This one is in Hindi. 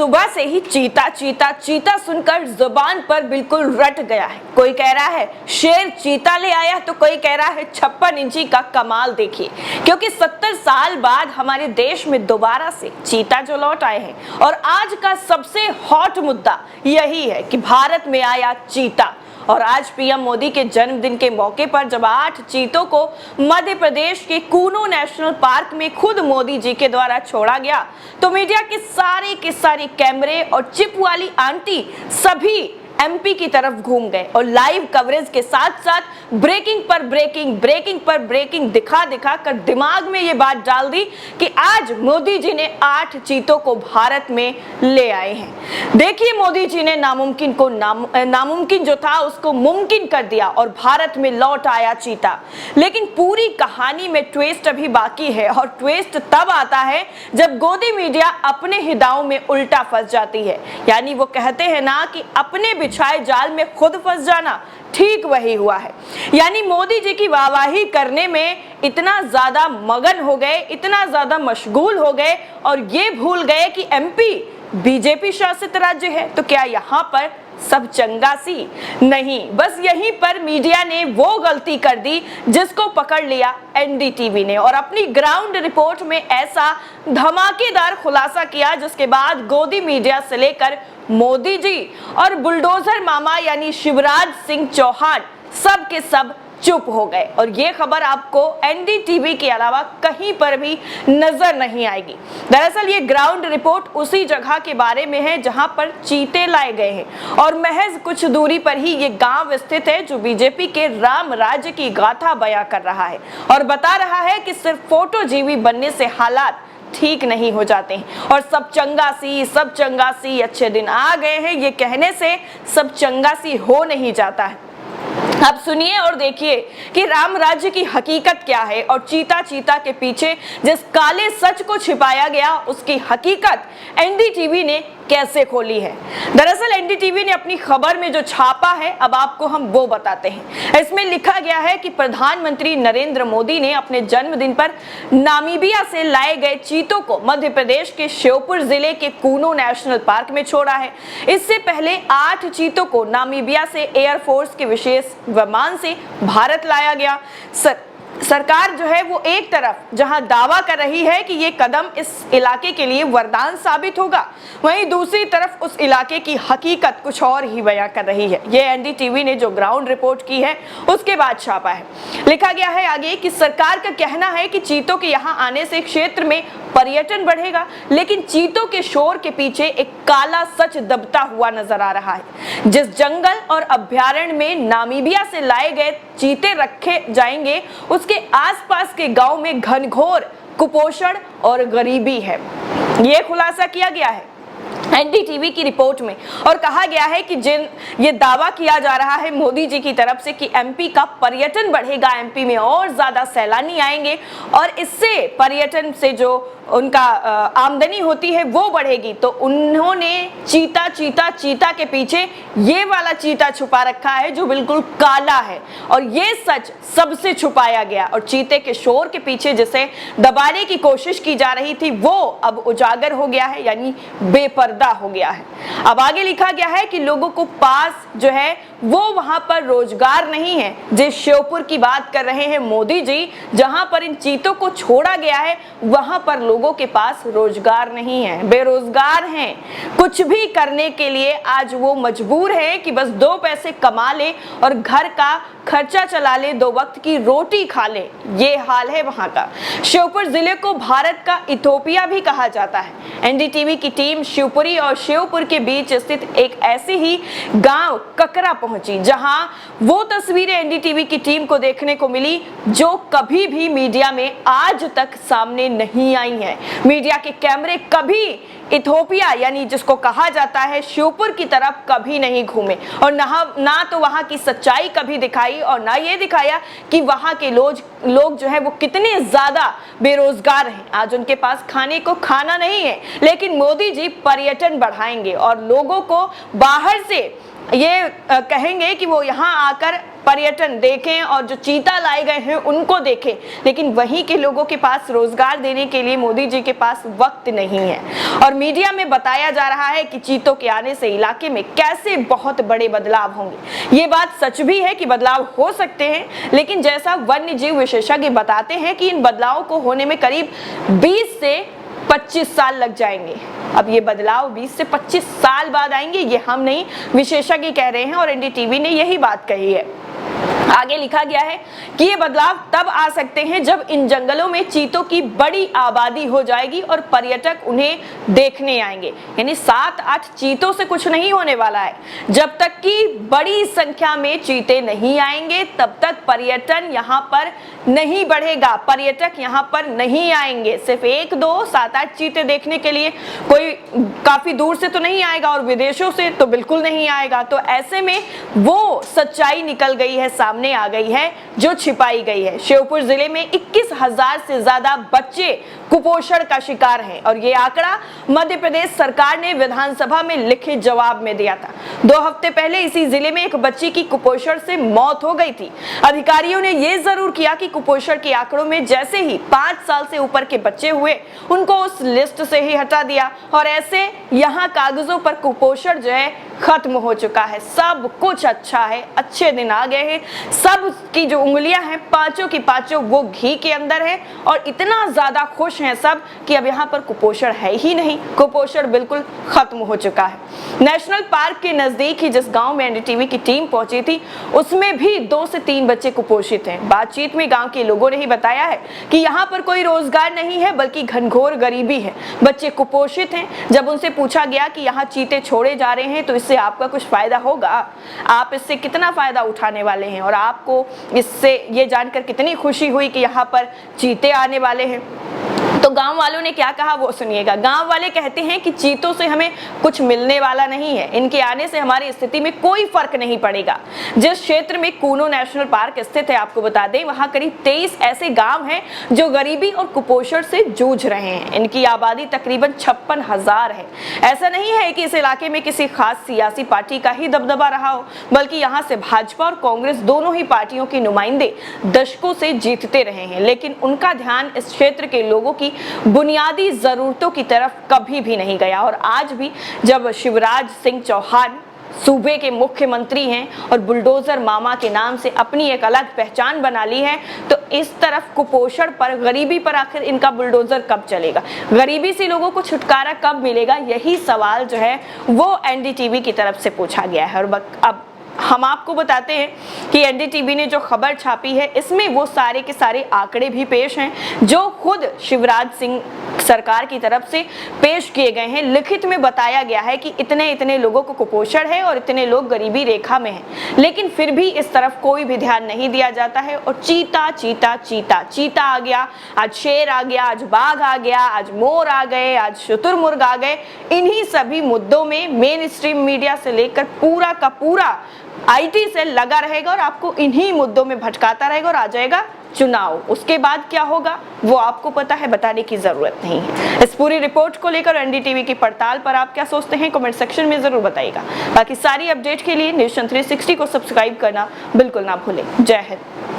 सुबह से ही चीता चीता चीता सुनकर जुबान पर बिल्कुल रट गया है। कोई कह रहा है शेर चीता ले आया, तो कोई कह रहा है 56 इंची का कमाल देखिए, क्योंकि 70 साल बाद हमारे देश में दोबारा से चीता जो लौट आए हैं। और आज का सबसे हॉट मुद्दा यही है कि भारत में आया चीता। और आज पीएम मोदी के जन्मदिन के मौके पर जब 8 चीतों को मध्य प्रदेश के कूनो नेशनल पार्क में खुद मोदी जी के द्वारा छोड़ा गया, तो मीडिया के सारे कैमरे और चिप वाली आंटी सभी एमपी की तरफ घूम गए और लाइव कवरेज के साथ साथ ब्रेकिंग पर ब्रेकिंग दिखा कर दिमाग में ये बात डाल दी कि आज मोदी जी ने 8 चीतों को भारत में ले आए हैं। देखिए, मोदी जी ने नामुमकिन जो था उसको मुमकिन कर दिया और भारत में लौट आया चीता। लेकिन पूरी कहानी में ट्विस्ट अभी बाकी है, और ट्विस्ट तब आता है जब गोदी मीडिया अपने ही दांव में उल्टा फंस जाती है। यानी वो कहते हैं ना कि अपने बिछाए जाल में खुद फंस जाना, ठीक वही हुआ है। यानी मोदी जी की वाहवाही करने में इतना ज्यादा मगन हो गए, इतना ज्यादा मशगूल हो गए और ये भूल गए कि एमपी बीजेपी शासित राज्य है। तो क्या यहाँ पर सब चंगा सी? नहीं, बस यहीं पर मीडिया ने वो गलती कर दी जिसको पकड़ लिया एनडीटीवी ने, और अपनी ग्राउंड रिपोर्ट में ऐसा धमाकेदार खुलासा किया जिसके बाद गोदी मीडिया से लेकर मोदी जी और बुलडोजर मामा यानी शिवराज सिंह चौहान सब के सब चुप हो गए। और ये खबर आपको एनडीटीवी के अलावा कहीं पर भी नजर नहीं आएगी। दरअसल ये ग्राउंड रिपोर्ट उसी जगह के बारे में है जहां पर चीते लाए गए हैं, और महज कुछ दूरी पर ही ये गांव स्थित है जो बीजेपी के राम राज्य की गाथा बयां कर रहा है और बता रहा है कि सिर्फ फोटो जीवी बनने से हालात ठीक नहीं हो जाते हैं, और सब चंगा सी अच्छे दिन आ गए हैं ये कहने से सब चंगा सी हो नहीं जाता है। अब सुनिए और देखिए कि राम राज्य की हकीकत क्या है, और चीता के पीछे जिस काले सच को छिपाया गया उसकी हकीकत एनडीटीवी ने कैसे खोली है। दरअसल एनडीटीवी ने अपनी खबर में जो छापा है अब आपको हम वो बताते हैं। इसमें लिखा गया है कि प्रधानमंत्री नरेंद्र मोदी ने अपने जन्मदिन पर नामीबिया से लाए गए चीतों को मध्य प्रदेश के श्योपुर जिले के कूनो नेशनल पार्क में छोड़ा है। इससे पहले 8 चीतों को नामीबिया से एयरफोर्स के विशेष विमान से भारत लाया गया। सरकार जो है वो एक तरफ जहां दावा कर रही है कि ये कदम इस इलाके के लिए वरदान साबित होगा, वहीं दूसरी तरफ उस इलाके की हकीकत कुछ और ही बयां कर रही है। ये एनडीटीवी ने जो ग्राउंड रिपोर्ट की है उसके बाद छापा है। लिखा गया है आगे कि सरकार का कहना है कि चीतों के यहां आने से क्षेत्र में पर्यटन बढ़ेगा, लेकिन चीतों के शोर के पीछे एक काला सच दबता हुआ नजर आ रहा है। जिस जंगल और अभ्यारण्य में नामीबिया से लाए गए चीते रखे जाएंगे उसके आसपास के गांव में घनघोर कुपोषण और गरीबी है। यह खुलासा किया गया है एनडीटीवी की रिपोर्ट में, और कहा गया है कि ये दावा किया जा रहा है मोदी जी की तरफ से कि एमपी का पर्यटन बढ़ेगा, एमपी में और ज्यादा सैलानी आएंगे और इससे पर्यटन से जो उनका आमदनी होती है वो बढ़ेगी। तो उन्होंने चीता के पीछे ये वाला चीता छुपा रखा है जो बिल्कुल काला है, और ये सच सबसे छुपाया गया, और चीते के शोर के पीछे जिसे दबाने की कोशिश की जा रही थी वो अब उजागर हो गया है, यानी बेपर्दा हो गया है। अब आगे लिखा गया है कि लोगों को पास जो है वो वहां पर रोजगार नहीं है। जिस श्योपुर की बात कर रहे हैं मोदी जी, जहां पर इन चीतों को छोड़ा गया है वहां पर लोगों के पास रोजगार नहीं है, बेरोजगार हैं। कुछ भी करने के लिए आज वो मजबूर है कि बस 2 पैसे कमा ले और घर का खर्चा चला ले, 2 वक्त की रोटी खा ले। ये हाल है वहां का। श्योपुर जिले को भारत का इथोपिया भी कहा जाता है। एनडीटीवी की टीम शिवपुरी और श्योपुर के बीच स्थित एक ऐसी ही गांव ककरा पहुंची जहां वो तस्वीरें एनडीटीवी की टीम को देखने को मिली जो कभी भी मीडिया में आज तक सामने नहीं आई है। मीडिया के कैमरे कभी इथोपिया यानी जिसको कहा जाता है श्योपुर की तरफ कभी नहीं घूमे, और ना तो वहां की सच्चाई कभी दिखाई और ना ये दिखाया कि वहां के लोग जो है वो कितने ज्यादा बेरोजगार हैं। आज उनके पास खाने को खाना नहीं है, लेकिन मोदी जी पर्यटन बढ़ाएंगे और लोगों को बाहर से ये कहेंगे कि वो यहाँ आकर पर्यटन देखें और जो चीता लाए गए हैं उनको देखें, लेकिन वहीं के लोगों के पास रोजगार देने के लिए मोदी जी के पास वक्त नहीं है। और मीडिया में बताया जा रहा है कि चीतों के आने से इलाके में कैसे बहुत बड़े बदलाव होंगे। ये बात सच भी है कि बदलाव हो सकते हैं, लेकिन जैसा वन्य जीव विशेषज्ञ बताते हैं कि इन बदलावों को होने में करीब 20 से 25 साल लग जाएंगे। अब ये बदलाव 20 से 25 साल बाद आएंगे, ये हम नहीं, विशेषज्ञ कह रहे हैं और एनडीटीवी ने यही बात कही है। आगे लिखा गया है कि ये बदलाव तब आ सकते हैं जब इन जंगलों में चीतों की बड़ी आबादी हो जाएगी और पर्यटक उन्हें देखने आएंगे। यानी 7-8 चीतों से कुछ नहीं होने वाला है। जब तक कि बड़ी संख्या में चीते नहीं आएंगे तब तक पर्यटन यहाँ पर नहीं बढ़ेगा, पर्यटक यहाँ पर नहीं आएंगे। सिर्फ 1-2 7-8 चीते देखने के लिए कोई काफी दूर से तो नहीं आएगा और विदेशों से तो बिल्कुल नहीं आएगा। तो ऐसे में वो सच्चाई निकल गई है, सामने आ गई है जो छिपाई गई है। श्योपुर जिले में 21,000 से ज्यादा बच्चे कुपोषण का शिकार हैं और ये आंकड़ा मध्य प्रदेश सरकार ने विधानसभा में लिखित जवाब में दिया था। 2 हफ्ते पहले इसी जिले में एक बच्ची की कुपोषण से मौत हो गई थी। अधिकारियों ने यह जरूर किया कि कुपोषण के आंकड़ों में जैसे ही 5 साल से ऊपर के बच्चे हुए उनको उस लिस्ट से ही हटा दिया और ऐसे यहाँ कागजों पर कुपोषण जो है खत्म हो चुका है। सब कुछ अच्छा है, अच्छे दिन आ गए हैं। सब की जो उंगलियां हैं पांचों की पांचों वो घी के अंदर है और इतना ज्यादा खुश हैं सब कि अब यहाँ पर कुपोषण है ही नहीं, कुपोषण बिल्कुल खत्म हो चुका है। नेशनल पार्क के नजदीक ही जिस गांव में एनडीटीवी की टीम पहुंची थी उसमें भी 2 से 3 बच्चे कुपोषित हैं। बातचीत में गांव के लोगों ने ही बताया है कि यहाँ पर कोई रोजगार नहीं है बल्कि घनघोर गरीबी है। बच्चे कुपोषित हैं। जब उनसे पूछा गया कि यहाँ चीते छोड़े जा रहे हैं तो इससे आपका कुछ फायदा होगा, आप इससे कितना फायदा उठाने वाले हैं और आपको इससे ये जानकर कितनी खुशी हुई कि यहाँ पर चीते आने वाले हैं, तो गांव वालों ने क्या कहा वो सुनिएगा। गांव वाले कहते हैं कि चीतों से हमें कुछ मिलने वाला नहीं है, इनके आने से हमारी स्थिति में कोई फर्क नहीं पड़ेगा। जिस क्षेत्र में कूनो नेशनल पार्क स्थित है आपको बता दें वहां करीब 23 ऐसे गांव हैं जो गरीबी और कुपोषण से जूझ रहे हैं। इनकी आबादी तकरीबन 56,000 है। ऐसा नहीं है कि इस इलाके में किसी खास सियासी पार्टी का ही दबदबा रहा हो, बल्कि यहाँ से भाजपा और कांग्रेस दोनों ही पार्टियों के नुमाइंदे दशकों से जीतते रहे हैं, लेकिन उनका ध्यान इस क्षेत्र के लोगों की बुनियादी जरूरतों की तरफ कभी भी नहीं गया। और आज भी जब शिवराज सिंह चौहान सूबे के मुख्यमंत्री हैं और बुलडोजर मामा के नाम से अपनी एक अलग पहचान बना ली है, तो इस तरफ कुपोषण पर, गरीबी पर आखिर इनका बुलडोजर कब चलेगा, गरीबी से लोगों को छुटकारा कब मिलेगा, यही सवाल जो है वो एनडीटीवी की तरफ से पूछा गया है। और अब हम आपको बताते हैं कि एनडीटीवी ने जो खबर छापी है इसमें वो सारे के सारे आंकड़े भी पेश हैं जो खुद शिवराज सिंह सरकार की तरफ से पेश किए गए हैं। लिखित में बताया गया है कि इतने लोगों को कुपोषण है और इतने लोग गरीबी रेखा में हैं, लेकिन फिर भी इस तरफ कोई भी ध्यान नहीं दिया जाता है। और चीता चीता चीता चीता आ गया, आज शेर आ गया, आज बाघ आ गया, आज मोर आ गए, आज शुतुरमुर्ग आ गए। इन्हीं सभी मुद्दों में मेन स्ट्रीम मीडिया से लेकर पूरा का पूरा आईटी सेल लगा रहेगा और आपको इन्हीं मुद्दों में भटकाता रहेगा और आ जाएगा चुनाव। उसके बाद क्या होगा वो आपको पता है, बताने की जरूरत नहीं है। इस पूरी रिपोर्ट को लेकर एनडीटीवी की पड़ताल पर आप क्या सोचते हैं कमेंट सेक्शन में जरूर बताइएगा। बाकी सारी अपडेट के लिए न्यूज़ 360 को सब्सक्राइब करना बिल्कुल ना भूलें। जय हिंद।